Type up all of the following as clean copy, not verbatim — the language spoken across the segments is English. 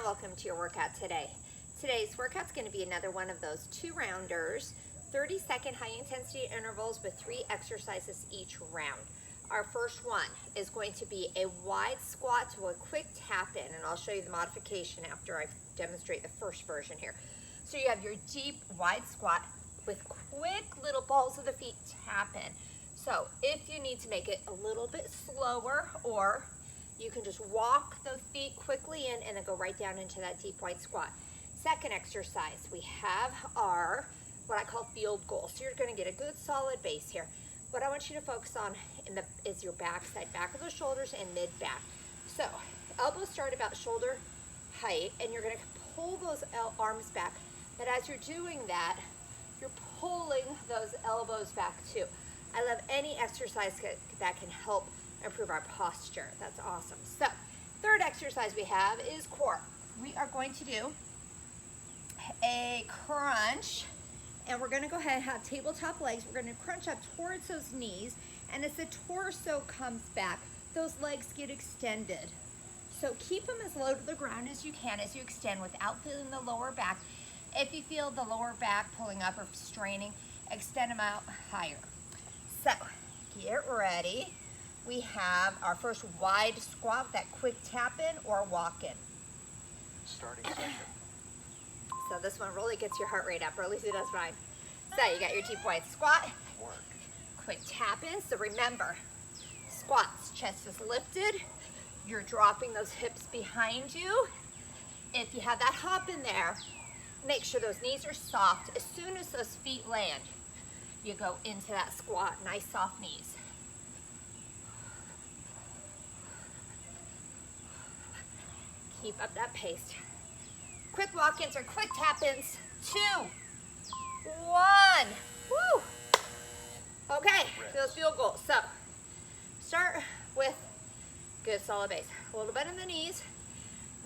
welcome to your workout today. Today's workout's going to be another one of those 2-rounders, 30-second high-intensity intervals with 3 exercises each round. Our first one is going to be a wide squat to a quick tap in, and I'll show you the modification after I demonstrate the first version here. So you have your deep wide squat with quick little balls of the feet tap in. So if you need to make it a little bit slower, or you can just walk those feet quickly in and then go right down into that deep wide squat. Second exercise, we have our, what I call field goal. So you're gonna get a good solid base here. What I want you to focus on is your back side, back of the shoulders and mid back. So elbows start about shoulder height, and you're gonna pull those arms back. But as you're doing that, you're pulling those elbows back too. I love any exercise that can help improve our posture. That's awesome. So third exercise we have is core. We are going to do a crunch, and we're going to go ahead and have tabletop legs. We're going to crunch up towards those knees, and as the torso comes back, those legs get extended. So keep them as low to the ground as you can as you extend without feeling the lower back. If you feel the lower back pulling up or straining, extend them out higher. So get ready. We have our first wide squat, that quick tap in or walk in. Starting session. So this one really gets your heart rate up, or at least it does mine. So you got your deep wide squat, Work. quick tap in. So remember, squats, chest is lifted. You're dropping those hips behind you. If you have that hop in there, make sure those knees are soft. As soon as those feet land, you go into that squat, nice soft knees. Keep up that pace. Quick walk-ins or quick tap-ins. 2, 1. Woo! Okay, those field goals. So, start with good solid base. A little bit in the knees.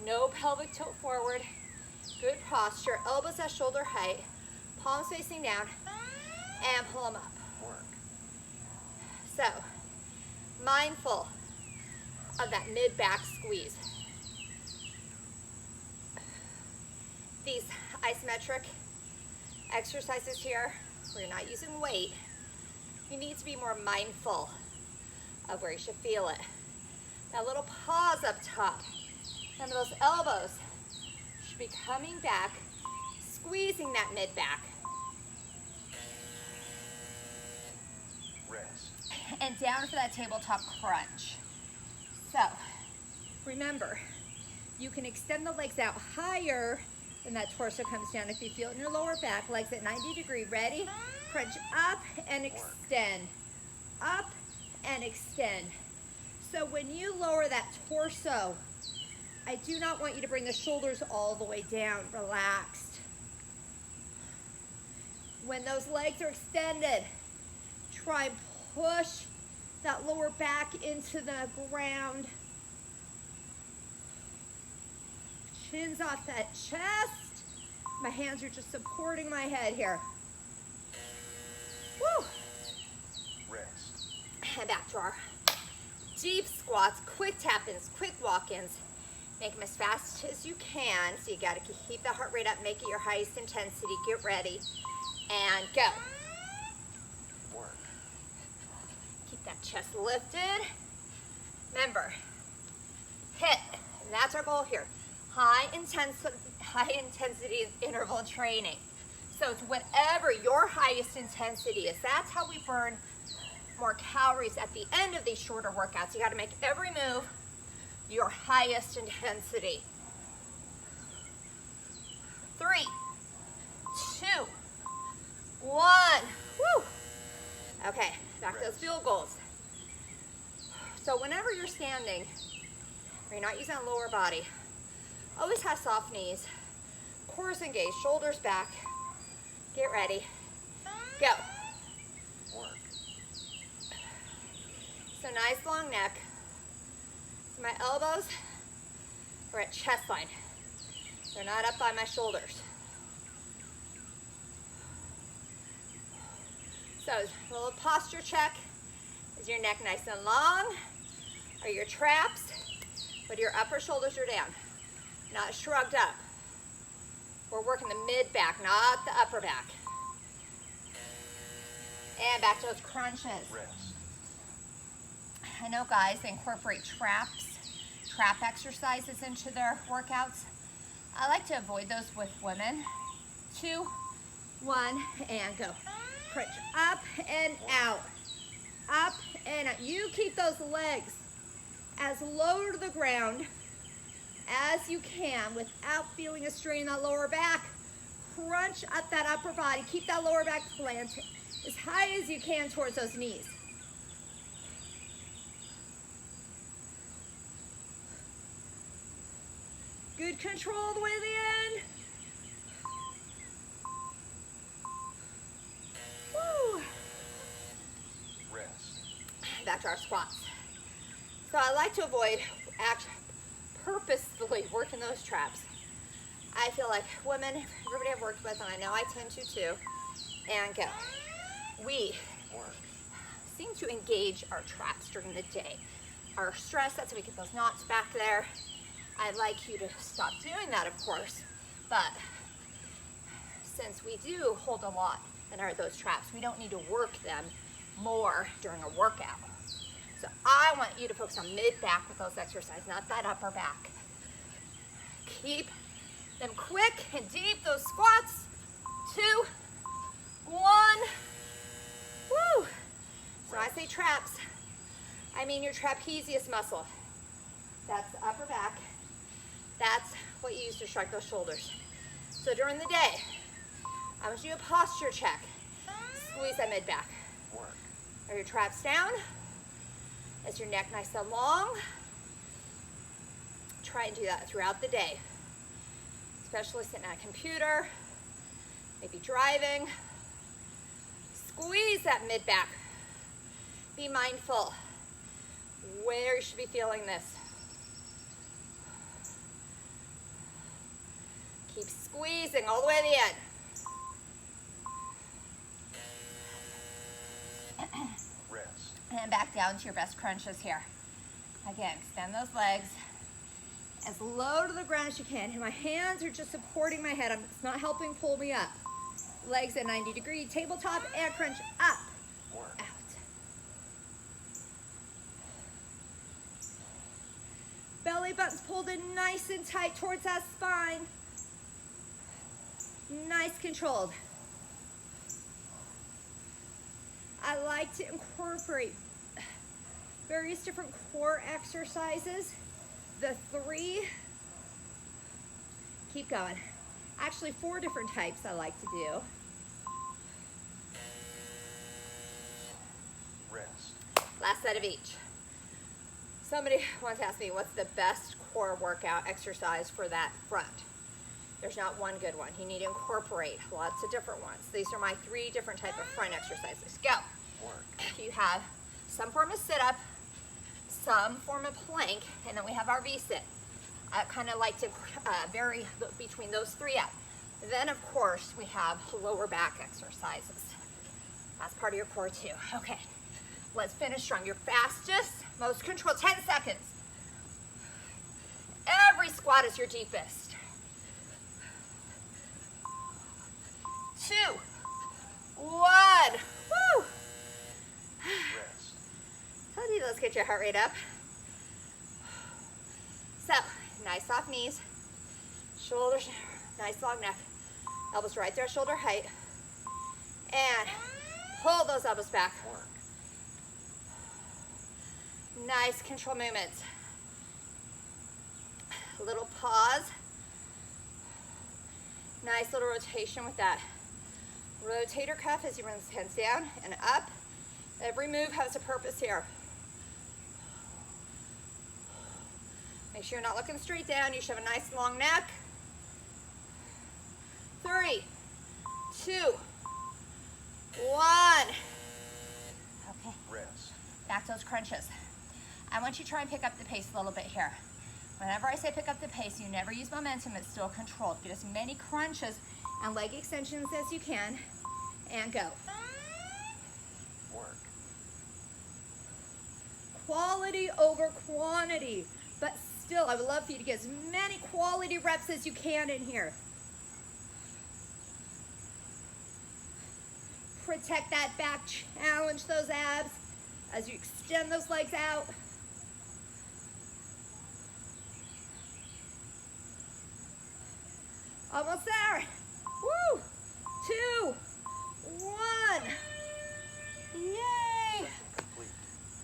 No pelvic tilt forward. Good posture. Elbows at shoulder height. Palms facing down. And pull them up. Work. So, mindful of that mid-back squeeze. These isometric exercises here, where you're not using weight, you need to be more mindful of where you should feel it. That little pause up top. Remember, those elbows should be coming back, squeezing that mid-back. Rest. And down for that tabletop crunch. So, remember, you can extend the legs out higher than that torso comes down. If you feel it in your lower back, legs at 90 degrees. Ready? Crunch up and extend. Up and extend. So when you lower that torso, I do not want you to bring the shoulders all the way down. Relaxed. When those legs are extended, try and push that lower back into the ground. Chins off that chest. My hands are just supporting my head here. Woo! Rest. And back to our deep squats, quick tap-ins, quick walk-ins. Make them as fast as you can. So you gotta keep the heart rate up, make it your highest intensity. Get ready and go. Work. Keep that chest lifted. Remember, HIIT, and that's our goal here. High intensity interval training. So it's whatever your highest intensity is. That's how we burn more calories at the end of these shorter workouts. You got to make every move your highest intensity. 3, 2, 1. Woo! Okay, back to those field goals. So whenever you're standing, or you're not using a lower body, always have soft knees, core is engaged, shoulders back. Get ready. Go. Work. So nice long neck. So my elbows are at chest line. They're not up by my shoulders. So a little posture check. Is your neck nice and long? Are your traps, but your upper shoulders are down? not shrugged up. We're working the mid back, not the upper back. And back to those crunches. Rest. I know guys, they incorporate trap exercises into their workouts. I like to avoid those with women. 2, 1, and go. Crunch up and out. Up and out. You keep those legs as low to the ground as you can without feeling a strain in that lower back. Crunch up that upper body. Keep that lower back planted as high as you can towards those knees. Good control all the way to the end. Woo. Rest. Back to our squats. So I like to avoid purposefully working those traps. I feel like women, everybody I've worked with, and I know I tend to too, and go. We Work. seem to engage our traps during the day. Our stress, that's why we get those knots back there. I'd like you to stop doing that, of course, but since we do hold a lot in those traps, we don't need to work them more during a workout. So I want you to focus on mid-back with those exercises, not that upper back. Keep them quick and deep, those squats. 2, 1. Woo! So I say traps, I mean your trapezius muscle. That's the upper back. That's what you use to shrug those shoulders. So during the day, I want you to do a posture check. Squeeze that mid-back. Work. Are your traps down? Is your neck nice and long? Try and do that throughout the day, especially sitting at a computer, maybe driving. Squeeze that mid-back. Be mindful where you should be feeling this. Keep squeezing all the way to the end. Rest. And back down to your best crunches here. Again, extend those legs as low to the ground as you can. And my hands are just supporting my head. It's not helping pull me up. Legs at 90-degree tabletop and crunch up, Work. out. Belly button's pulled in nice and tight towards that spine. Nice controlled. I like to incorporate various different core exercises. The 3, keep going. Actually 4 different types I like to do. Rest. Last set of each. Somebody once asked me, what's the best core workout exercise for that front? There's not one good one. You need to incorporate lots of different ones. These are my 3 different type of front exercises. Go. Work. You have some form of sit-up, some form of plank, and then we have our V-sit. I kind of like to vary between those 3 up. Then, of course, we have lower back exercises. That's part of your core too. Okay, let's finish strong. Your fastest, most controlled, 10 seconds. Every squat is your deepest. 2, 1. Woo! Rest. Told you, let's get your heart rate up. So, nice soft knees, shoulders, nice long neck, elbows right there, shoulder height, and pull those elbows back. Work. Nice control movements. A little pause. Nice little rotation with that rotator cuff as you bring the hands down and up. Every move has a purpose here. Make sure you're not looking straight down. You should have a nice long neck. 3, 2, 1. Okay, Rest. back to those crunches. I want you to try and pick up the pace a little bit here. Whenever I say pick up the pace, you never use momentum, it's still controlled. Get as many crunches and leg extensions as you can, and go. Work. Quality over quantity, but still. I would love for you to get as many quality reps as you can in here. Protect that back, challenge those abs as you extend those legs out. Almost there. Woo! 2, 1. Yay! Complete.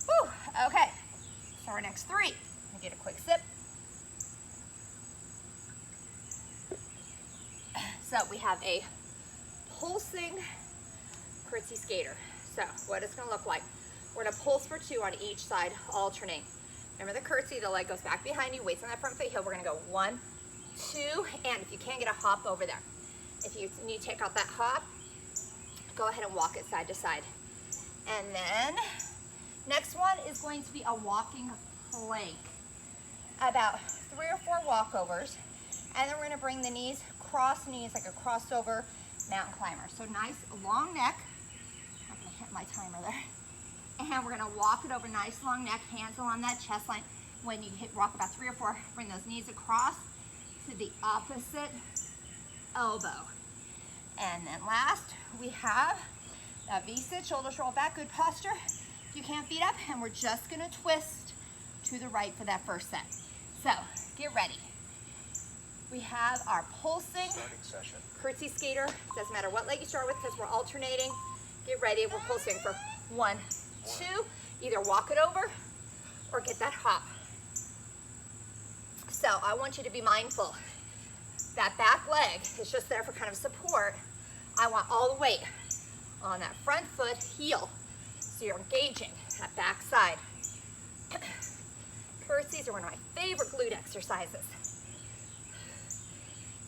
Woo! Okay. So our next 3. I'll get a quick sip. So we have a pulsing curtsy skater. So what it's going to look like. We're going to pulse for 2 on each side, alternate. Remember the curtsy, the leg goes back behind you, weights on that front foot heel. We're going to go 1, 2, and if you can, get a hop over there. If you need to take out that hop, go ahead and walk it side to side. And then next one is going to be a walking plank. About 3 or 4 walkovers, and then we're going to bring the knees, cross knees like a crossover mountain climber. So nice long neck. I'm going to hit my timer there. And we're going to walk it over, nice long neck, hands along that chest line. When you walk about 3 or 4, bring those knees across to the opposite elbow. And then last, we have that V-sit, shoulders roll back, good posture. If you can't feet up, and we're just going to twist to the right for that first set. So, get ready. We have our pulsing Starting session. curtsy skater. Doesn't matter what leg you start with because we're alternating. Get ready, we're pulsing for 1, 2. Either walk it over or get that hop. So I want you to be mindful. That back leg is just there for kind of support. I want all the weight on that front foot heel. So you're engaging that back side. Curtsies are one of my favorite glute exercises.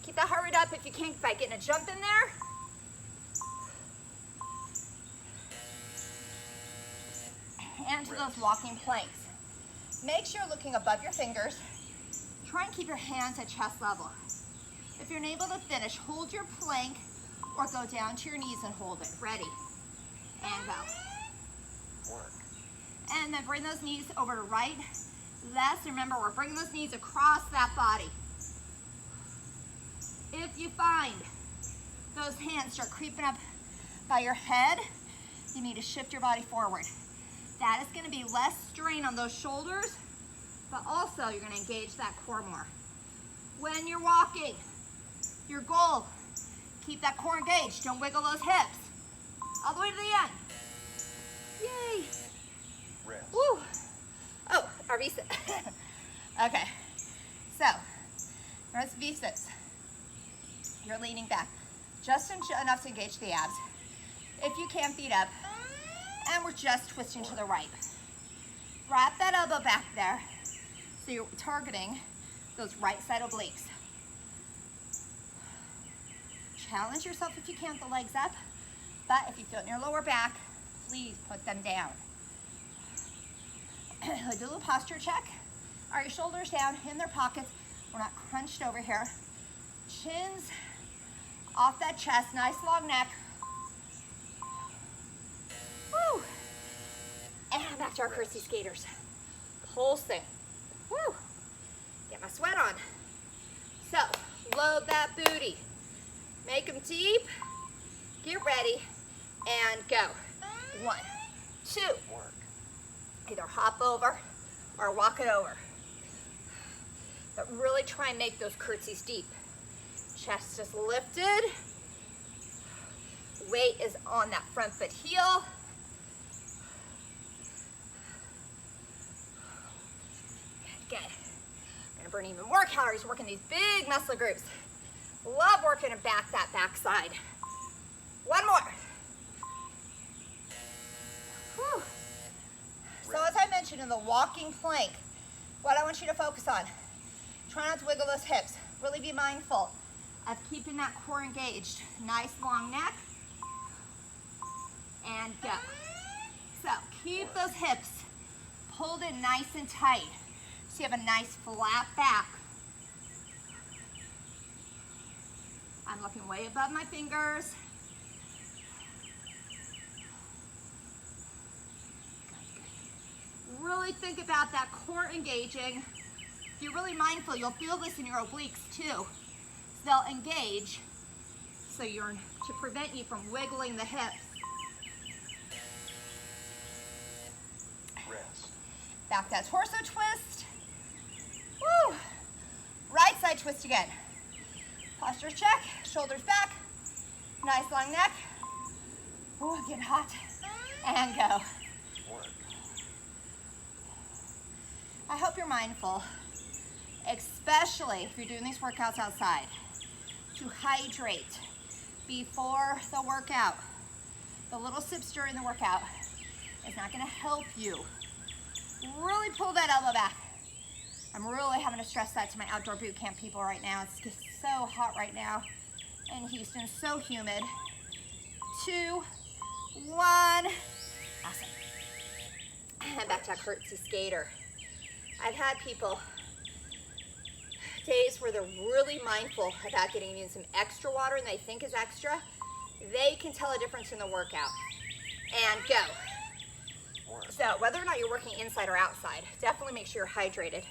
Keep that heart rate up if you can by getting a jump in there. And to those walking planks. Make sure you're looking above your fingers. Try and keep your hands at chest level. If you're unable to finish, hold your plank or go down to your knees and hold it. Ready? And go. Work. And then bring those knees over to right, left. Remember, we're bringing those knees across that body. If you find those hands start creeping up by your head, you need to shift your body forward. That is going to be less strain on those shoulders, but also you're going to engage that core more. When you're walking, your goal, keep that core engaged. Don't wiggle those hips. All the way to the end. Yay. Rest. Woo. Oh, our V-sit. Okay. So, there's V-sits. You're leaning back. Just enough to engage the abs. If you can, feet up. And we're just twisting to the right. Wrap that elbow back there. So you're targeting those right side obliques. Challenge yourself if you can, the legs up. But if you feel it in your lower back, please put them down. Do a little posture check. Are your shoulders down in their pockets? We're not crunched over here. Chins off that chest, nice long neck. Woo! And back to our curtsy skaters. Pulsing. Woo! Get my sweat on. So, load that booty. Make them deep. Get ready. And go. 1, 2. Work. Either hop over or walk it over. But really try and make those curtsies deep. Chest is lifted. Weight is on that front foot heel. Good. I'm gonna burn even more calories working these big muscle groups. Love working back that back side. One more. Whew. So as I mentioned in the walking plank, what I want you to focus on, try not to wiggle those hips. Really be mindful of keeping that core engaged. Nice long neck. And go. So keep those hips pulled in nice and tight so you have a nice flat back. I'm looking way above my fingers. Really think about that core engaging. If you're really mindful, you'll feel this in your obliques too. So they'll engage, so you're to prevent you from wiggling the hips. Rest. Back that torso twist. Woo! Right side twist again. Posture check, shoulders back. Nice long neck. Ooh, getting hot. And go. Work. I hope you're mindful, especially if you're doing these workouts outside, to hydrate before the workout. The little sips during the workout is not gonna help you. Really pull that elbow back. I'm really having to stress that to my outdoor boot camp people right now. It's just so hot right now in Houston, so humid. 2, 1, awesome. And back to that curtsy skater. I've had people, days where they're really mindful about getting in some extra water and they think is extra. They can tell a difference in the workout. And go. Work. So whether or not you're working inside or outside, definitely make sure you're hydrated.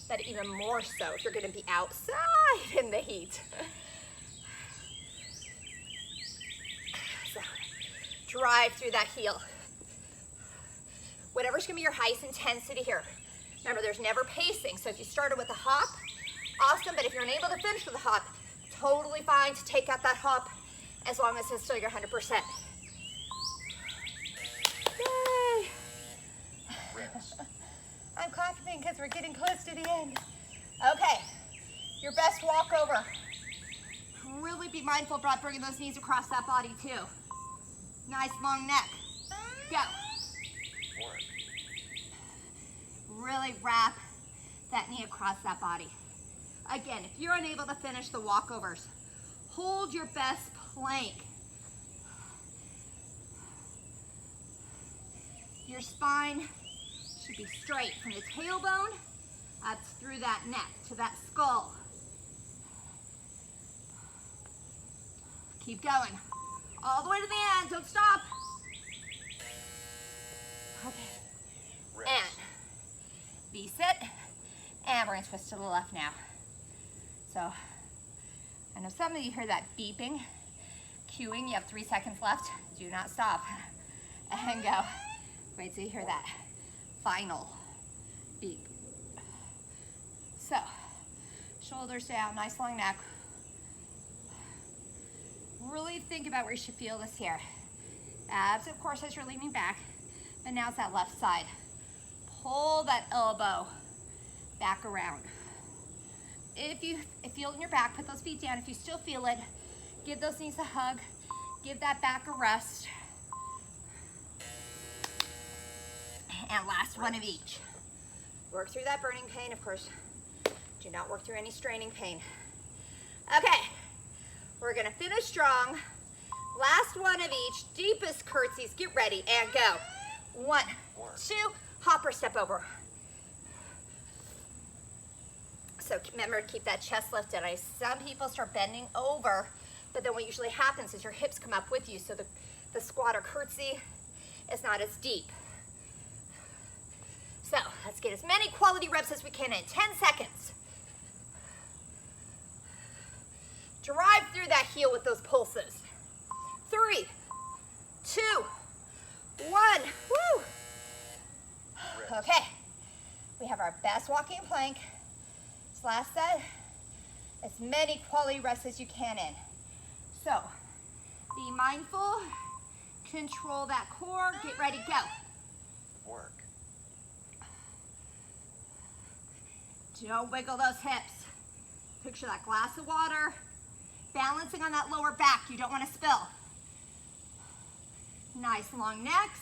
But even more so if you're gonna be outside in the heat. So, drive through that heel. Whatever's gonna be your highest intensity here. Remember, there's never pacing. So if you started with a hop, awesome. But if you're unable to finish with a hop, totally fine to take out that hop as long as it's still your 100%. Yay! Rest. I'm clapping because we're getting close to the end. Okay, your best walkover. Really be mindful about bringing those knees across that body too. Nice long neck. Go. Work. Really wrap that knee across that body. Again, if you're unable to finish the walkovers, hold your best plank. Your spine should be straight from the tailbone up through that neck to that skull. Keep going. All the way to the end, don't stop. Okay. Rest. And V-sit. And we're gonna twist to the left now. So, I know some of you hear that beeping, cueing. You have 3 seconds left. Do not stop. And go. Wait till you hear that final beep. So, shoulders down, nice long neck. Really think about where you should feel this here. Abs, of course, as you're leaning back, but now it's that left side. Pull that elbow back around. If you feel it in your back, put those feet down. If you still feel it, give those knees a hug. Give that back a rest. And last one of each. Work through that burning pain, of course. Do not work through any straining pain. Okay, we're gonna finish strong. Last one of each, deepest curtsies. Get ready and go. 1, 2, hop or step over. So remember to keep that chest lifted. Some people start bending over, but then what usually happens is your hips come up with you, so the squat or curtsy is not as deep. So let's get as many quality reps as we can in 10 seconds. Drive through that heel with those pulses. 3, 2, 1, woo! Okay, we have our best walking plank. This last set, as many quality reps as you can in. So, be mindful, control that core, get ready, go. Work. Don't wiggle those hips. Picture that glass of water, balancing on that lower back. You don't want to spill. Nice long necks.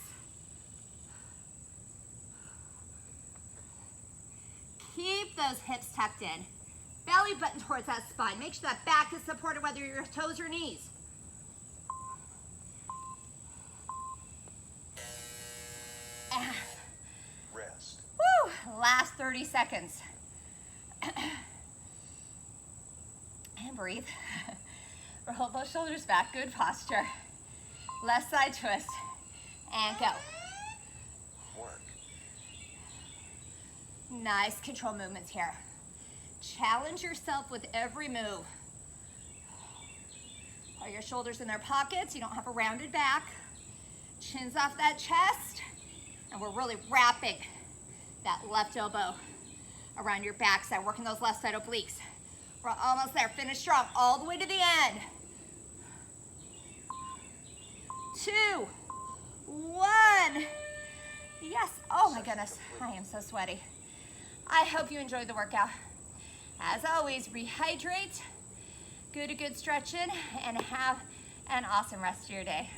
Keep those hips tucked in. Belly button towards that spine. Make sure that back is supported whether your toes or knees. Rest. Woo! Last 30 seconds. And breathe. Roll those shoulders back. Good posture. Left side twist. And go. Work. Nice control movements here. Challenge yourself with every move. Put your shoulders in their pockets. You don't have a rounded back. Chins off that chest. And we're really wrapping that left elbow around your backside, working those left side obliques. We're almost there. Finish strong all the way to the end. 2, 1. Yes. Oh my goodness. I am so sweaty. I hope you enjoyed the workout. As always, rehydrate, do good stretching, and have an awesome rest of your day.